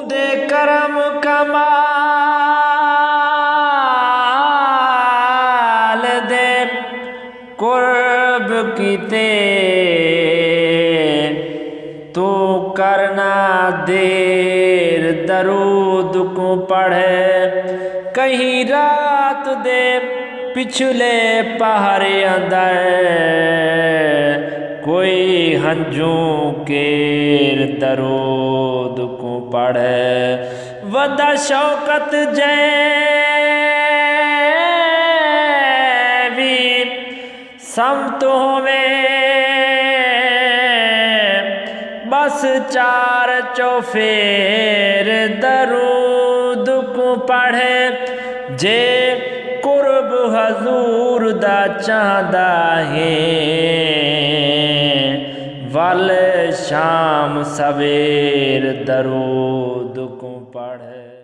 दे करम कमाल दे कुर्ब कीते तो करना देर दरूद को पढ़े कहीं रात दे पिछले पहरे अंदर कोई हंजू केर दरूद को पढ़े वदा शौकत जैवी समतों में बस चार चौफेर दरूद को पढ़े जे कुर्ब हजूर दा चाहदा है वल शाम सवेर दरूद को पढ़े।